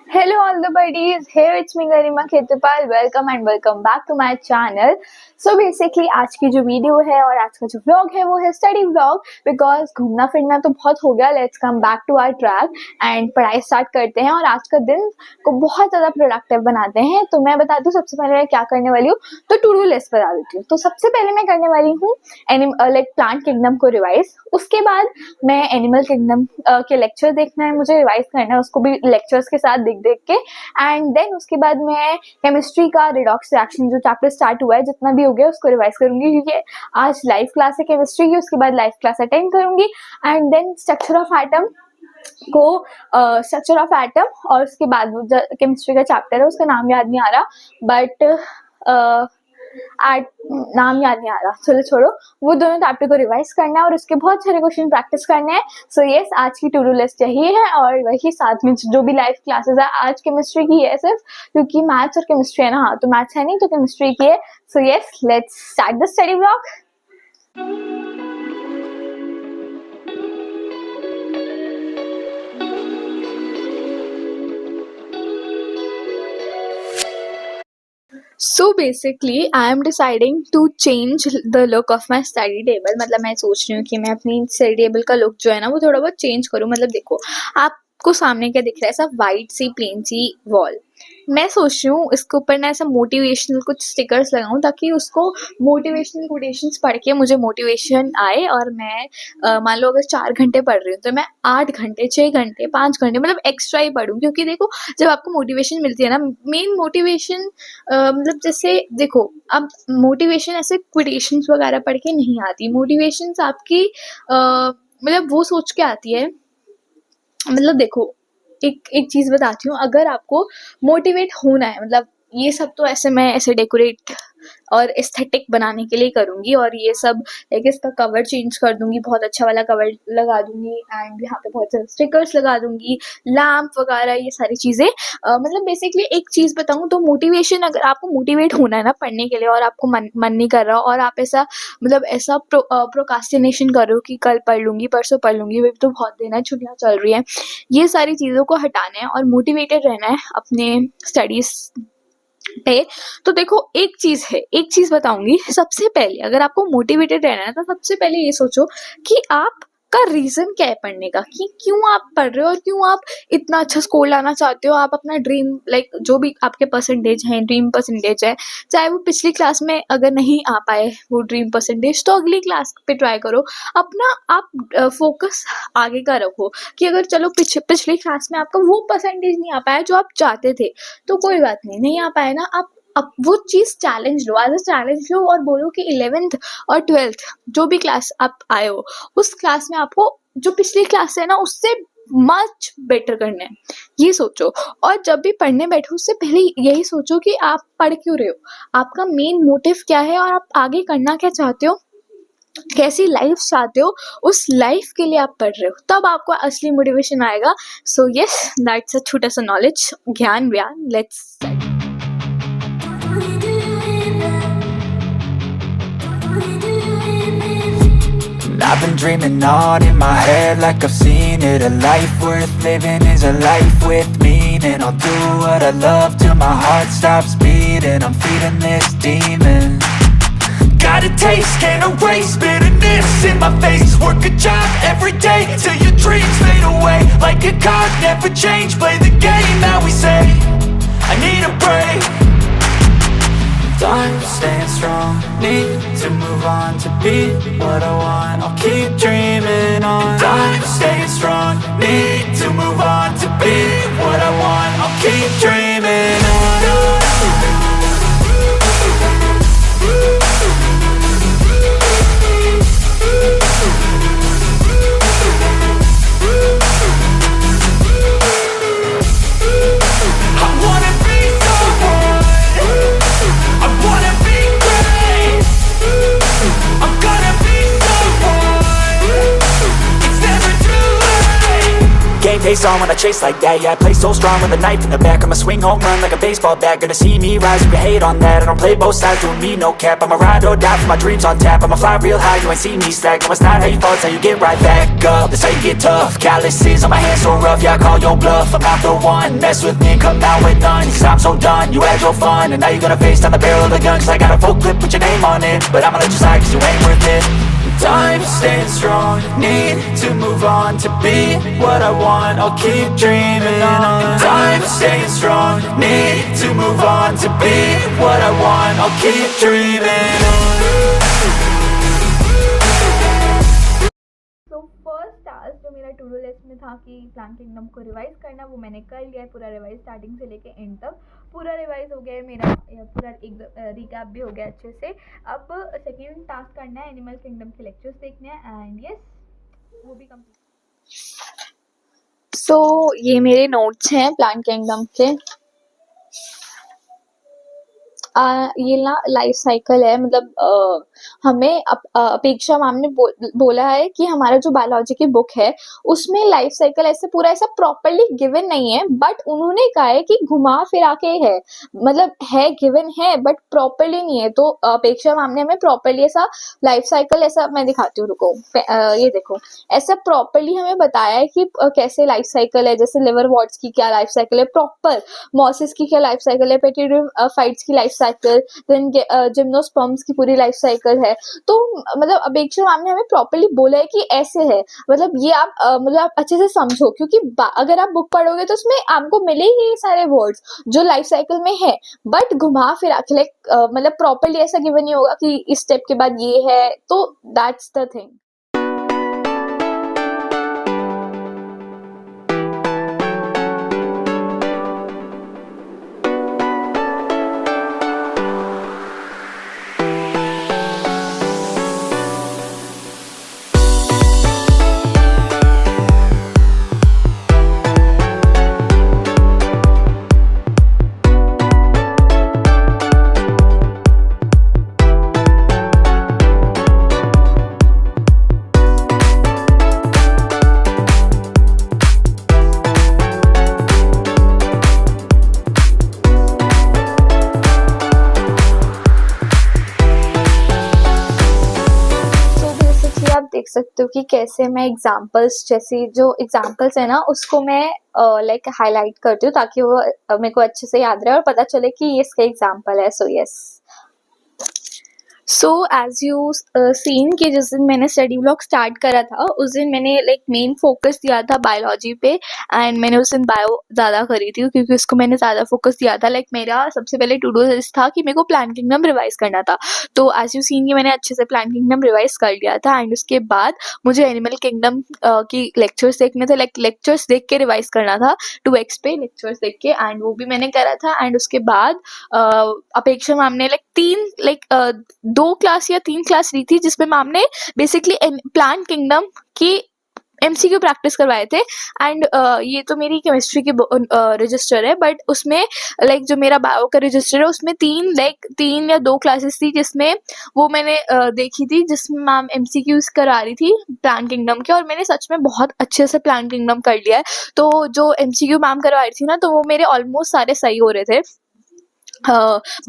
Hello all the buddies, here it's me Garima Khetipal, welcome and welcome back to my channel. So basically आज की जो video है और आज का जो व्लॉग है वो है स्टडी व्लॉग बिकॉज घूमना फिरना तो बहुत हो गया. Let's come back to our track and पढ़ाई स्टार्ट करते हैं और आज का दिन को बहुत ज़्यादा प्रोडक्टिव बनाते हैं. तो मैं बताती हूँ सबसे पहले मैं क्या करने वाली हूँ. तो टू डू लिस्ट बता देती हूँ. तो सबसे पहले मैं करने वाली हूँ लाइक प्लांट किंगडम को रिवाइज. उसके बाद मैं एनिमल किंगडम के लेक्चर देखना है, मुझे रिवाइज करना है उसको भी लेक्चर्स के साथ देख के. एंड देन उसके बाद मैं केमिस्ट्री का रिडॉक्स रिएक्शन जो चैप्टर स्टार्ट हुआ है जितना भी हो गया उसको रिवाइज करूंगी क्योंकि आज लाइव क्लास है केमिस्ट्री की. उसके बाद लाइव क्लास अटेंड करूंगी and then structure of atom और उसके बाद केमिस्ट्री का चैप्टर है उसका नाम याद नहीं आ रहा बट नाम याद नहीं आ रहा, चलो छोड़ो. वो दोनों चैप्टर को रिवाइज करना है और उसके बहुत सारे क्वेश्चन प्रैक्टिस करने हैं. सो यस, आज की टू डू लिस्ट यही है और वही साथ में जो भी लाइव क्लासेस है आज केमिस्ट्री की है सिर्फ क्योंकि मैथ्स और केमिस्ट्री है ना. हाँ, तो मैथ्स है नहीं तो केमिस्ट्री की है. So yes, let's start the study blog. So basically I am deciding to change the look of my study table. मतलब मैं सोच रही हूँ कि मैं अपनी स्टडी टेबल का लुक जो है ना वो थोड़ा बहुत चेंज करूँ. मतलब देखो आपको सामने क्या दिख रहा है, ऐसा वाइट सी प्लेन सी वॉल. मैं सोच रही हूँ इसके ऊपर ना ऐसा मोटिवेशनल कुछ स्टिकर्स लगाऊं ताकि उसको मोटिवेशनल कोटेशंस पढ़ के मुझे मोटिवेशन आए. और मैं मान लो अगर 4 घंटे पढ़ रही हूँ तो मैं 8 घंटे 6 घंटे 5 घंटे मतलब एक्स्ट्रा ही पढ़ूँ. क्योंकि देखो जब आपको मोटिवेशन मिलती है ना, मेन मोटिवेशन मतलब जैसे देखो अब मोटिवेशन ऐसे कोटेशंस वगैरह पढ़ के नहीं आती. मोटिवेशंस आपकी मतलब वो सोच के आती है. मतलब देखो एक चीज बताती हूँ, अगर आपको मोटिवेट होना है मतलब ये सब तो ऐसे मैं ऐसे डेकोरेट और एस्थेटिक बनाने के लिए करूँगी और ये सब लाइक इसका कवर चेंज कर दूंगी, बहुत अच्छा वाला कवर लगा दूंगी एंड यहाँ पे बहुत सारे स्टिकर्स लगा दूंगी, लैम्प वगैरह ये सारी चीज़ें. मतलब बेसिकली एक चीज़ बताऊँ तो मोटिवेशन, अगर आपको मोटिवेट होना है ना पढ़ने के लिए और आपको मन नहीं कर रहा और आप ऐसा मतलब ऐसा प्रोकास्टिनेशन कर रहे हो कि कल पढ़ लूँगी परसों पढ़ लूँगी, वे तो बहुत दिन है, छुट्टियाँ चल रही हैं, ये सारी चीज़ों को हटाना है और मोटिवेटेड रहना है अपने स्टडीज़ पे. तो देखो एक चीज बताऊंगी. सबसे पहले अगर आपको मोटिवेटेड रहना है तो सबसे पहले ये सोचो कि आपका रीजन क्या है पढ़ने का, कि क्यों आप पढ़ रहे हो और क्यों आप इतना अच्छा स्कोर लाना चाहते हो. आप अपना ड्रीम लाइक जो भी आपके परसेंटेज हैं, ड्रीम परसेंटेज है, चाहे वो पिछली क्लास में अगर नहीं आ पाए वो ड्रीम परसेंटेज तो अगली क्लास पे ट्राई करो. अपना आप फोकस आगे का रखो कि अगर चलो पिछली क्लास में आपका वो परसेंटेज नहीं आ पाया जो आप चाहते थे तो कोई बात नहीं आ पाया ना, आप वो चीज़ चैलेंज लो, एज अ चैलेंज लो और बोलो कि 11th और 12th जो भी क्लास आप आए हो उस क्लास में आपको जो पिछली क्लास है ना उससे मच बेटर करना है, ये सोचो. और जब भी पढ़ने बैठो उससे पहले यही सोचो कि आप पढ़ क्यों रहे हो, आपका मेन मोटिव क्या है और आप आगे करना क्या चाहते हो, कैसी लाइफ चाहते हो, उस लाइफ के लिए आप पढ़ रहे हो, तब आपको असली मोटिवेशन आएगा. सो यस, दैट्स अ छोटा सा नॉलेज, ज्ञान व्यान. Let's I've been dreaming on in my head like I've seen it. A life worth living is a life with meaning. I'll do what I love till my heart stops beating. I'm feeding this demon. Got a taste, can't erase bitterness in my face. Work a job every day till your dreams fade away. Like a card, never change, play the game that we say. I need a break. I'm staying strong, need to move on to be what I want. I'll keep dreaming on. I'm staying strong, need to move on to be what I want. I'll keep dreaming on. face on when I chase like that. Yeah, I play so strong with a knife in the back. I'ma swing home run like a baseball bat. Gonna see me rise if you hate on that. I don't play both sides, doing me no cap. I'ma ride or die for my dreams on tap. I'ma fly real high, you ain't see me slack. No, it's not how you fall, it's how you get right back up. That's how you get tough. Calluses on my hands so rough, yeah, I call your bluff. I'm not the one, mess with me and come out with none. Cause I'm so done, you had your fun. And now you're gonna face down the barrel of the gun. Cause I got a full clip with your name on it. But I'ma let you slide cause you ain't worth it. I'm staying strong, need to move on to be what I want, I'll keep dreaming on. I'm staying strong, need to move on to be what I want, I'll keep dreaming on. तो first task जो मेरा to do list में था कि plant kingdom को revise करना, वो मैंने कर लिया है पूरा रिवाइज, स्टार्टिंग से लेके एंड तक पूरा रिवाइज हो गया है मेरा, पूरा एक रिकैप भी हो गया अच्छे से। अब सेकंड टास्क करना है, एनिमल किंगडम के लेक्चर्स देखने हैं एंड यस वो भी कंप्लीट। सो ये मेरे नोट्स हैं प्लान किंगडम के। ये ना लाइफ साइकिल है, मतलब हमें अपेक्षा मैम ने बोला है कि हमारा जो बायोलॉजी की बुक है उसमें लाइफ साइकिल ऐसे पूरा ऐसा प्रॉपरली गिवन नहीं है, बट उन्होंने कहा है कि घुमा फिरा के है, मतलब है गिवन है बट प्रॉपरली नहीं है। तो अपेक्षा मैम ने हमें प्रॉपरली ऐसा लाइफ साइकिल, ऐसा मैं दिखाती हूँ, रुको, ये देखो, ऐसा प्रॉपरली हमें बताया है कि कैसे लाइफ साइकिल है, जैसे लिवर वॉर्ट्स की क्या लाइफ साइकिल है प्रॉपर, मॉसिस की क्या लाइफ साइकिल है, पेटिडोफाइट्स की लाइफ साइकिल, देन जिम्नोस्पर्म्स की पूरी लाइफ साइकिल है। तो मतलब अपेक्षा मैम ने हमें प्रॉपरली बोला है कि ऐसे है, मतलब ये आप मतलब आप अच्छे से समझो, क्योंकि अगर आप बुक पढ़ोगे तो उसमें आपको मिलेंगे ये सारे वर्ड्स जो लाइफ साइकिल में है, बट घुमा फिरा के मतलब प्रॉपरली ऐसा गिवन नहीं होगा कि इस स्टेप के बाद ये है, तो दैट्स द थिंग। देख सकते हो कि कैसे मैं एग्जाम्पल्स, जैसे जो एग्जाम्पल्स है ना उसको मैं लाइक हाईलाइट करती हूँ ताकि वो मेरे को अच्छे से याद रहे और पता चले कि ये इसका एग्जाम्पल है। So yes, so as you seen कि जिस दिन मैंने स्टडी ब्लॉग स्टार्ट करा था उस दिन मैंने लाइक मेन फोकस दिया था बायोलॉजी पे, एंड मैंने उस दिन बायो ज़्यादा करी थी क्योंकि उसको मैंने ज़्यादा फोकस दिया था। लाइक मेरा सबसे पहले टू डू लिस्ट था कि मेरे को प्लान किंगडम रिवाइज करना था, तो एज यू सीन कि मैंने अच्छे से प्लान किंगडम रिवाइज कर लिया था, एंड उसके बाद मुझे एनिमल किंगडम की लेक्चर्स देखने थे, लाइक लेक्चर्स देख के रिवाइज करना था 2x पे लेक्चर्स देख के, एंड वो भी मैंने करा था। एंड उसके बाद अपेक्षा मैम ने लाइक 2 क्लास या 3 क्लास ली थी जिसमें मैम ने बेसिकली प्लान किंगडम की MCQ प्रैक्टिस करवाए थे। एंड ये तो मेरी केमिस्ट्री की रजिस्टर है, बट उसमें लाइक जो मेरा बायो का रजिस्टर है उसमें 3 या 2 क्लासेस थी जिसमें वो मैंने देखी थी, जिसमें मैम MCQs करा रही थी प्लान किंगडम के, और मैंने सच में बहुत अच्छे से प्लान किंगडम कर लिया है। तो जो MCQ मैम करवा रही थी ना, तो वो मेरे ऑलमोस्ट सारे सही हो रहे थे।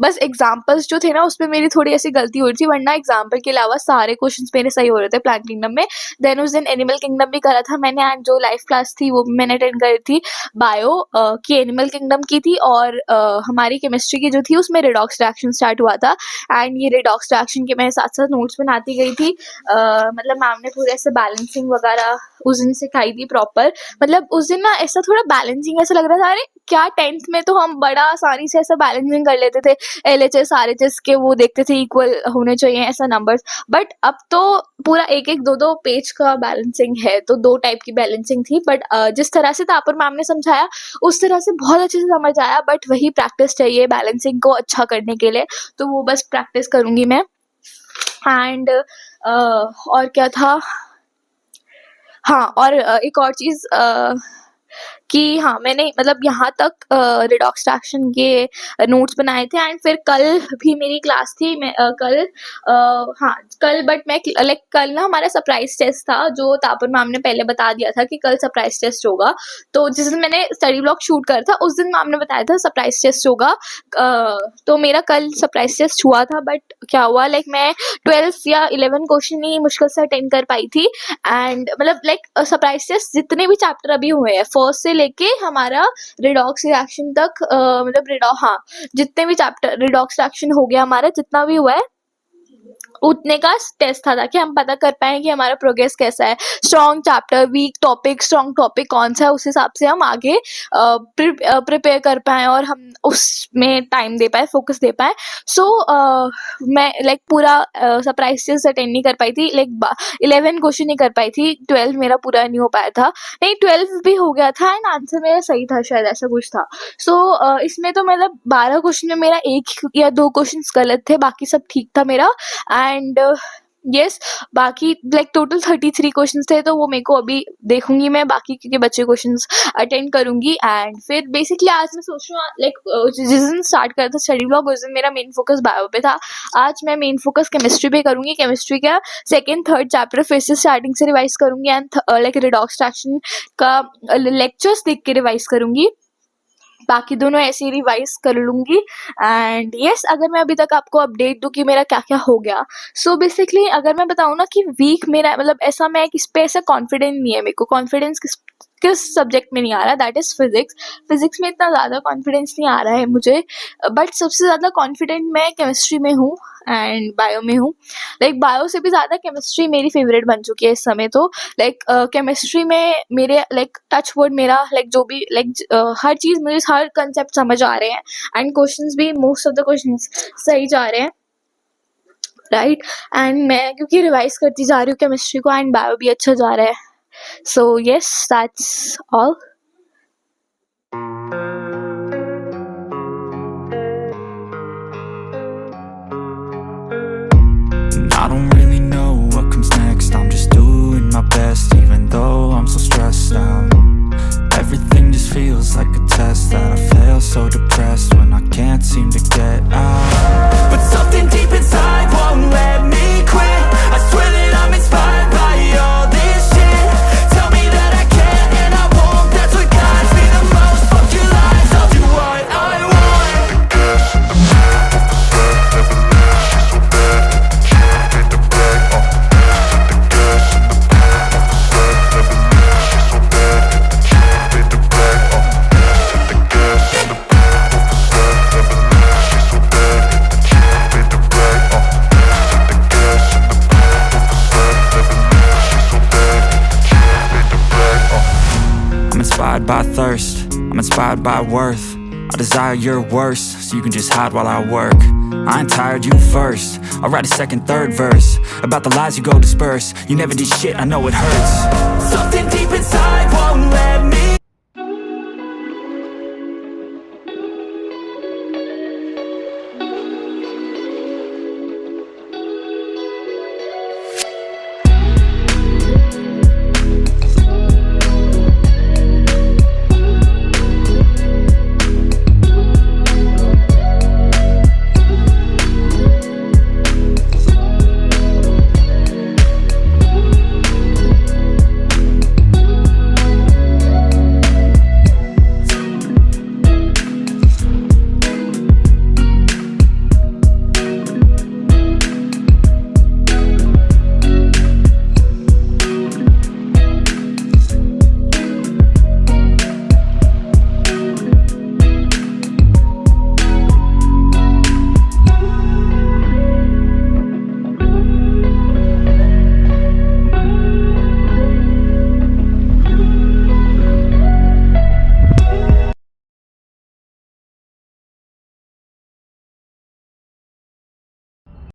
बस एग्जाम्पल्स जो थे ना उसमें मेरी थोड़ी ऐसी गलती हो रही थी, वरना एग्जाम्पल के अलावा सारे क्वेश्चंस मेरे सही हो रहे थे प्लान किंगडम में। देन उस दिन एनिमल किंगडम भी करा था मैंने, एंड जो लाइव क्लास थी वो भी मैंने अटेंड करी थी बायो की एनिमल किंगडम की थी, और हमारी केमिस्ट्री की जो थी उसमें रिडॉक्स रिएक्शन स्टार्ट हुआ था, एंड ये रिडॉक्स रिएक्शन के मैं साथ साथ नोट्स बनाती गई थी। मतलब मैम ने पूरे ऐसे बैलेंसिंग वगैरह उस दिन सिखाई थी प्रॉपर, मतलब उस दिन ना ऐसा थोड़ा बैलेंसिंग ऐसा लग रहा था, अरे क्या 10th में तो हम बड़ा आसानी से ऐसा बैलेंसिंग कर लेते थे, LHS RHS के वो देखते थे इक्वल होने चाहिए ऐसा नंबर्स, बट अब तो पूरा 1-2 पेज का बैलेंसिंग है, तो 2 टाइप की बैलेंसिंग थी। बट जिस तरह से तापर मैम ने समझाया उस तरह से बहुत अच्छे से समझ आया, बट वही प्रैक्टिस चाहिए बैलेंसिंग को अच्छा करने के लिए, तो वो बस प्रैक्टिस करूँगी मैं। एंड और क्या था, हाँ, और एक और चीज़ कि हाँ मैंने मतलब यहाँ तक रिडॉक्स रिएक्शन के नोट्स बनाए थे। एंड फिर कल भी मेरी क्लास थी, मैं हाँ कल, बट मैं लाइक कल ना हमारा सरप्राइज टेस्ट था जो तापर मैम ने पहले बता दिया था कि कल सरप्राइज टेस्ट होगा। तो जिस दिन मैंने स्टडी ब्लॉग शूट करा था उस दिन मैम ने बताया था सरप्राइज टेस्ट होगा। तो मेरा कल सरप्राइज टेस्ट हुआ था, बट क्या हुआ लाइक मैं 12 या 11 क्वेश्चन ही मुश्किल से अटेंड कर पाई थी। एंड मतलब लाइक सरप्राइज टेस्ट जितने भी चैप्टर अभी हुए हैं फर्स्ट से लेके हमारा रिडॉक्स रिएक्शन तक, मतलब हाँ जितने भी चैप्टर रिडॉक्स रिएक्शन हो गया हमारा जितना भी हुआ है उतने का टेस्ट था ताकि हम पता कर पाए कि हमारा प्रोग्रेस कैसा है। Strong chapter, weak topic, strong topic कौन सा है, उस हिसाब से हम आगे प्रिपेयर कर पाए और हम उसमें टाइम दे पाए, फोकस दे पाए। सो मैं लाइक पूरा सरप्राइज टेस्ट अटेंड नहीं कर पाई थी, लाइक 11 क्वेश्चन नहीं कर पाई थी, 12 मेरा पूरा नहीं हो पाया था, नहीं 12 भी हो गया था एंड आंसर मेरा सही था शायद, ऐसा कुछ था। सो इसमें तो मतलब 12 क्वेश्चन में मेरा 1 या 2 क्वेश्चन गलत थे, बाकी सब ठीक था मेरा। एंड यस बाकी लाइक टोटल 33 क्वेश्चंस थे, तो वो मेरे को अभी देखूंगी मैं बाकी के बच्चे क्वेश्चंस अटेंड करूंगी। एंड फिर बेसिकली आज मैं सोच रही हूँ लाइक जिस दिन स्टार्ट करा था स्टडी ब्लॉग उस दिन मेरा मेन फोकस बायो पे था, आज मैं मेन फोकस केमिस्ट्री पे करूंगी। केमिस्ट्री का 2nd 3rd चैप्टर फिर से स्टार्टिंग से रिवाइज करूंगी एंड लाइक रिडॉक्स रिएक्शन का लेक्चर्स देख के रिवाइज करूंगी, बाकी दोनों ऐसे ही रिवाइज कर लूंगी। एंड यस अगर मैं अभी तक आपको अपडेट दूं कि मेरा क्या क्या हो गया, सो बेसिकली अगर मैं बताऊं ना कि वीक मेरा मतलब ऐसा मैं किस पे ऐसा कॉन्फिडेंट नहीं है, मेरे को कॉन्फिडेंस किस सब्जेक्ट में नहीं आ रहा, दैट इज फिजिक्स। फिजिक्स में इतना ज़्यादा कॉन्फिडेंस नहीं आ रहा है मुझे, बट सबसे ज़्यादा कॉन्फिडेंट मैं केमिस्ट्री में हूँ एंड बायो में हूँ। लाइक बायो से भी ज़्यादा केमिस्ट्री मेरी फेवरेट बन चुकी है इस समय। तो लाइक केमिस्ट्री में मेरे लाइक टच वर्ड मेरा लाइक जो भी लाइक हर चीज़ मुझे हर कंसेप्ट समझ आ रहे हैं एंड क्वेश्चंस भी मोस्ट ऑफ द क्वेश्चंस सही जा रहे हैं, राइट। एंड मैं क्योंकि रिवाइज करती जा रही हूँ केमिस्ट्री को एंड बायो भी अच्छा जा रहा है। So yes, that's all. I don't really know what comes next. I'm just doing my best, even though I'm so stressed out. Everything just feels like a test that I fail, so depressed when I can't seem to get out. But something deep inside won't let me quit. I swear that I'm inspired by all this shit. Tell me that I can and I won't. That's what guides me the most. Fuck your lies, I'll do what I want. The gas in the back of the set, never leave. She's so bad that the kid made the bag. The gas in the back of the set, never leave. She's so bad that the kid made the bag. The gas in the back of the set, never leave. She's so bad that the kid made the bag. The gas in the back of the set, never leave. She's so bad that the kid made the bag. I'm inspired by thirst, I'm inspired by worth. I desire your worst, so you can just hide while I work. I ain't tired, you first. I'll write a 2nd, 3rd verse about the lies you go disperse. You never did shit, I know it hurts. Something deep inside won't let